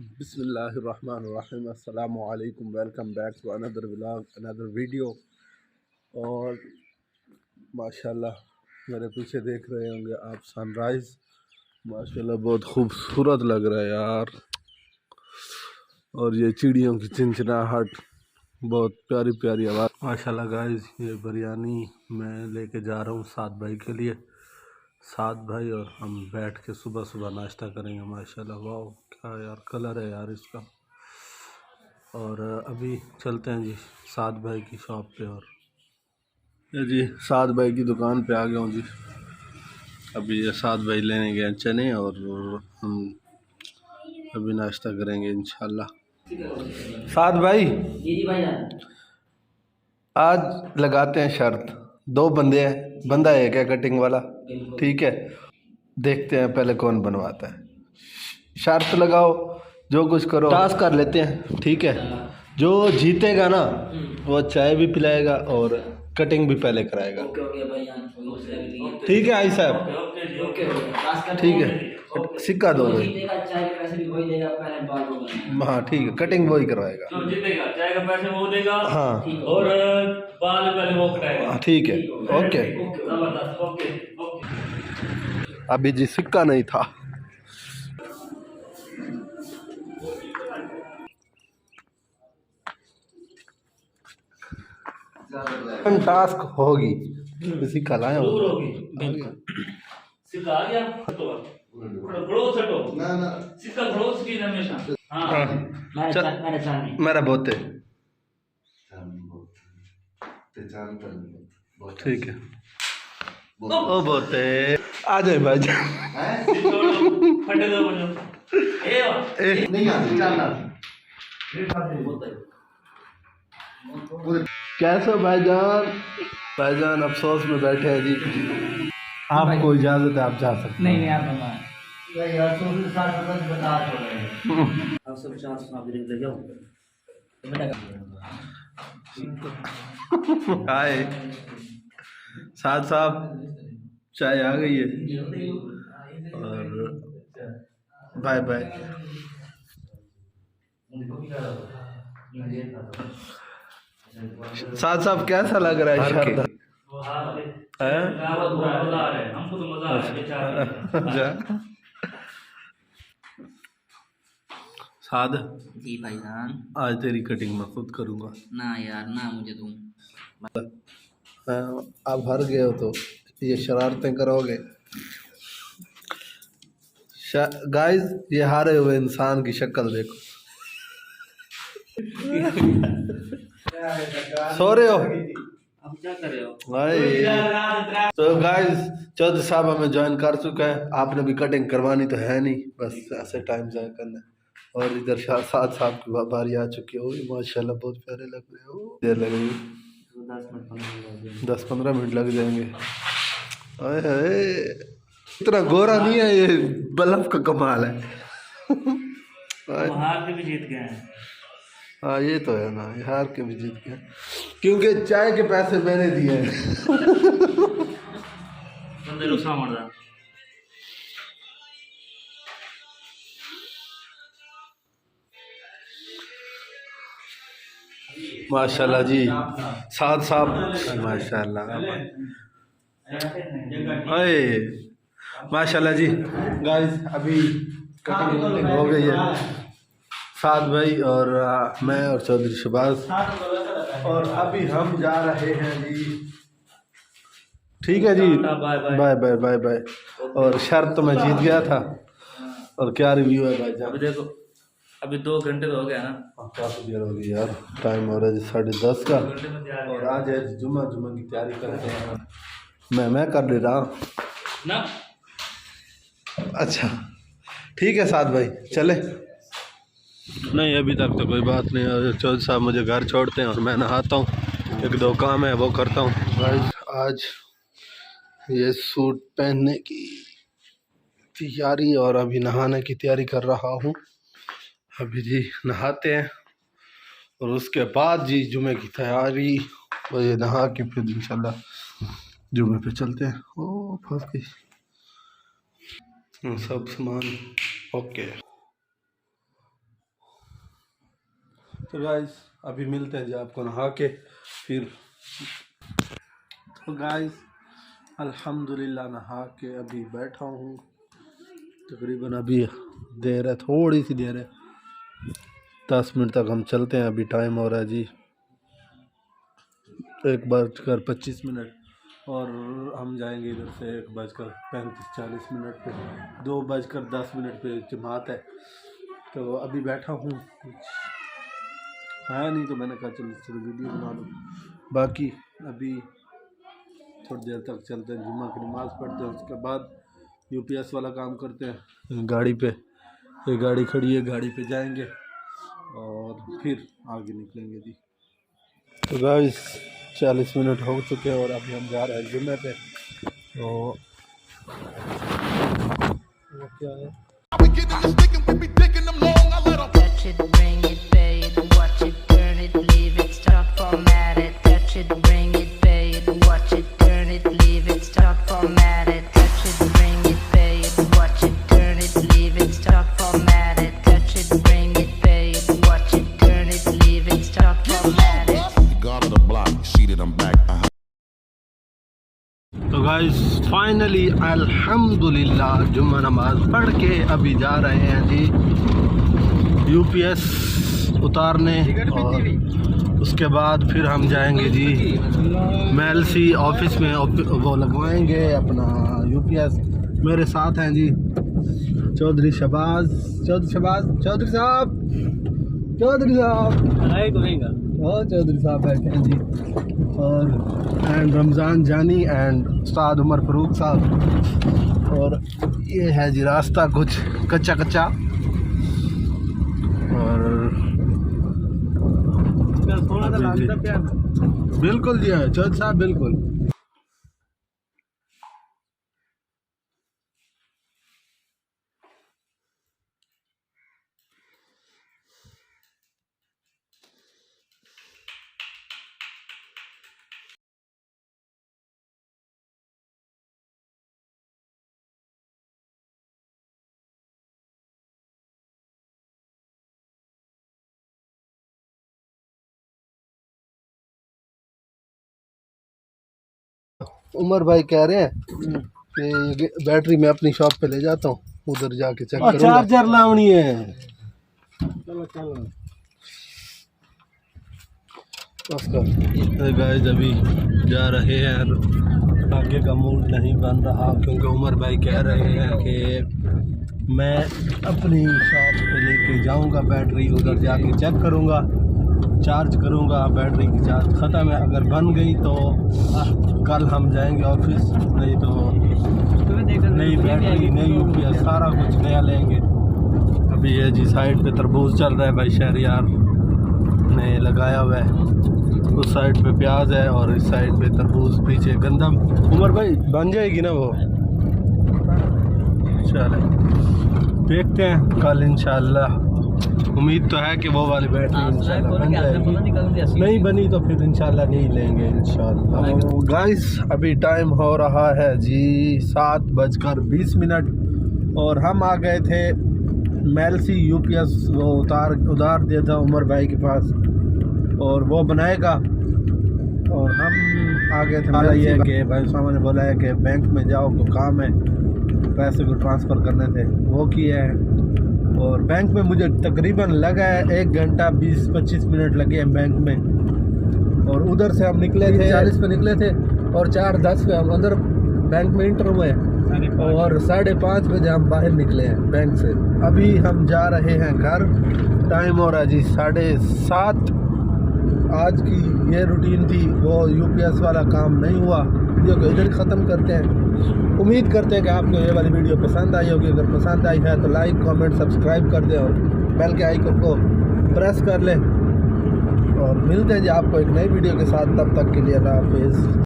बिस्मिल्लाहिर्रहमानिर्रहीम। अस्सलामु अलैकुम। Welcome back to another vlog, another video. और माशाल्लाह मेरे पीछे देख रहे होंगे आप सनराइज़। माशाल्लाह बहुत खूबसूरत लग रहा है यार। और ये चिड़ियों की चिंचिनाहट, बहुत प्यारी प्यारी आवाज़। माशाल्लाह गाइस, ये बिरयानी मैं लेके जा रहा हूँ साद भाई के लिए। साद भाई और हम बैठ के सुबह सुबह नाश्ता करेंगे। माशाल्लाह, वाह क्या यार कलर है यार इसका। और अभी चलते हैं जी साद भाई की शॉप पे। और ये जी साद भाई की दुकान पे आ गया हूँ जी। अभी ये साद भाई लेने गए चने और हम अभी नाश्ता करेंगे इंशाल्लाह। साद भाई, जी भाई जान। आज लगाते हैं शर्त। दो बंदे हैं, बंदा एक है कटिंग वाला, ठीक है। देखते हैं पहले कौन बनवाता है। शर्त लगाओ, जो कुछ करो, टास्क कर लेते हैं, ठीक है। जो जीतेगा ना वो चाय भी पिलाएगा और कटिंग भी पहले कराएगा। ओके ओके भाई जान। ठीक है आई साहब, ओके ओके ठीक है। सिक्का दो भाई। जीतेगा चाय के पैसे भी वही देगा, पहले बाल होगा। हाँ ठीक है, कटिंग वही करवाएगा। जो जीतेगा चाय का पैसे वो देगा। हाँ और बाल पहले वो कटाएगा। ठीक है, ओके। जबरदस्त। Okay okay. अभी जी सिक्का नहीं था। टास्क होगी, सिक्का लाया हूँ। जरूर होगी, बिल्कुल। सिक्का आ गया। खड़ो सटो ना ना, सिक्का खड़ो सकी हमेशा। हाँ मेरा बोते, ठीक है। ओ बोते आ जाए भाई फटे दो बनो। ए नहीं आती चलना। कैसे भाईजान? भाईजान अफसोस में बैठे हैं जी। आपको इजाजत है, आप जा सकते। नहीं यार बाबा यार, तो सारे बता बता रहे हैं। अब सब चार सुना भी ले जाओ तो बेटा हाय साथ साहब, चाय आ गई है। और बाय बाय। साथ साहब कैसा लग रहा है शर्त? हमको तो मजा आ रहा है। अच्छा साद, जी भाईजान। आज तेरी कटिंग मैं खुद करूँगा। ना यार ना, मुझे तुम आप हार गए हो तो ये शरारतें करोगे। गाइस, ये हारे हुए इंसान की शक्ल देखो। सो रहे हो? अब क्या कर रहे हो? भाई तो गाइस, चौधरी साहब हमें ज्वाइन कर चुका है। आपने भी कटिंग करवानी तो है नहीं, बस ऐसे टाइम जाया करना है। और इधर साथ साहब की बारी आ चुकी है। माशाल्लाह बहुत प्यारे लग रहे हो। देर लगेगी, 10-15 मिनट लग जाएंगे। अरे अरे इतना गोरा नहीं है ये, बल्ब का कमाल है। हार के भी जीत गए हैं। हाँ ये तो है ना, हार के भी जीत गए क्योंकि चाय के पैसे मैंने दिए हैं। बंदे रुसा मरदा। माशाल्लाह जी साथ साहब, माशाल्लाह। अरे माशाल्लाह जी गाइस, अभी कटिंग हो गई है। साद भाई और मैं और चौधरी शहबाज, और अभी हम जा रहे हैं जी। ठीक है जी, बाय बाय बाय बाय। और शर्त तो मैं जीत गया था। और क्या रिव्यू है भाई अभी देखो, अभी 2 घंटे तो हो गया ना। काफ़ी देर हो गई यार, टाइम हो रहा है 10:30 का। और आज है जुम्मा की तैयारी करते हैं। मैं कर ले रहा हूँ ना। अच्छा ठीक है साथ भाई, चले। नहीं अभी तक तो कोई बात नहीं। चौधरी साहब मुझे घर छोड़ते हैं और मैं नहाता हूँ, 1-2 काम है वो करता हूँ। आज ये सूट पहनने की तैयारी और अभी नहाने की तैयारी कर रहा हूँ। अभी जी नहाते हैं और उसके बाद जी जुमे की तैयारी। और ये नहा के फिर इंशाल्लाह जुमे पे चलते हैं। ओ फंस गई, सब सामान ओके। तो गाइस अभी मिलते हैं जी आपको नहा के फिर। तो गाइस अल्हम्दुलिल्लाह नहा के अभी बैठा हूँ, तकरीबन अभी देर है, थोड़ी सी देर है, 10 मिनट तक हम चलते हैं। अभी टाइम हो रहा है जी 1:25 और हम जाएंगे इधर से 1:35-40 पे, 2:10 पे जमात है। तो अभी बैठा हूँ, कुछ है नहीं तो मैंने कहा चलो वीडियो बना लूँ। बाकी अभी थोड़ी देर तक चलते हैं, जुम्मा की नमाज़ पढ़ते हैं, उसके बाद यूपीएस वाला काम करते हैं गाड़ी पे। ये गाड़ी खड़ी है, गाड़ी पे जाएंगे और फिर आगे निकलेंगे जी। तो गाइस 40 मिनट हो चुके हैं और अभी हम जा रहे हैं जुम्मे पे। तो वो क्या है, Touch it, bring it, pay it, watch it, turn it, leave it, stop, format it. Touch it, bring it, pay it, watch it, turn it, leave it, stop, format it. Touch it, bring it, pay it, watch it, turn it, leave it, stop, format it. Touch it, bring it, pay it, watch it, turn it, leave it, stop, format it. The god of the block, you see that I'm back. तो guys finally अल्हम्दुलिल्लाह जुम्मा नमाज पढ़ के अभी जा रहे हैं जी यूपीएस उतारने, और उसके बाद फिर हम जाएंगे जी मेलसी ऑफिस में, वो लगवाएंगे अपना यूपीएस। मेरे साथ हैं जी चौधरी शहबाज साहब और चौधरी साहब बैठे हैं जी, और एंड रमज़ान जानी एंड उस्ताद उमर फ़रूक साहब। और ये है जी रास्ता कुछ कच्चा और बिल्कुल जी है चौधरी साहब, बिल्कुल। उमर भाई कह रहे हैं कि बैटरी मैं अपनी शॉप पे ले जाता हूँ, उधर जाके चेक करूंगा। चार्जर लावनी है, चलो गाइस अभी जा रहे हैं, आगे का मूड नहीं बन रहा क्योंकि उमर भाई कह रहे हैं कि मैं अपनी शॉप पे लेके जाऊंगा बैटरी, उधर जाके चेक करूंगा, चार्ज करूंगा। बैटरी की चार्ज ख़त्म है, अगर बन गई तो कल हम जाएंगे ऑफिस, नहीं तो नई बैटरी नई यूपीएस सारा कुछ नया लेंगे। अभी ये जी साइड पे तरबूज चल रहा है भाई, शहरियार ने लगाया हुआ है, उस साइड पे प्याज है और इस साइड पे तरबूज, पीछे गंदम। उमर भाई बन जाएगी ना वो, चले देखते हैं कल इंशाल्लाह। उम्मीद तो है कि वो वाली बैटरी इंशाल्लाह बन जाएगी, नहीं बनी तो फिर इंशाल्लाह नहीं लेंगे इंशाल्लाह। गाइस अभी टाइम हो रहा है जी 7:20 और हम आ गए थे मेलसी यूपीएस, वो उधार दिया था उमर भाई के पास और वो बनाएगा, और हम आ गए थे। ये कि भाई साहब ने बोला है कि बैंक में जाओ तो काम है, पैसे को ट्रांसफ़र करने थे, वो किया है। और बैंक में मुझे तकरीबन लगा है 1 घंटा 20-25 मिनट लगे हैं बैंक में, और उधर से हम निकले थे 40 पे निकले थे और 4:10 पे हम अंदर बैंक में इंटर हुए, और 5:30 बजे हम बाहर निकले हैं बैंक से। अभी हम जा रहे हैं घर, टाइम हो रहा है जी 7:30। आज की ये रूटीन थी, वो यूपीएस वाला काम नहीं हुआ, वीडियो को इधर ख़त्म करते हैं। उम्मीद करते हैं कि आपको ये वाली वीडियो पसंद आई होगी, अगर पसंद आई है तो लाइक कमेंट सब्सक्राइब कर दें और बेल के आइकन को प्रेस कर लें, और मिलते हैं जी आपको एक नई वीडियो के साथ। तब तक के लिए अल्लाह हाफिज़।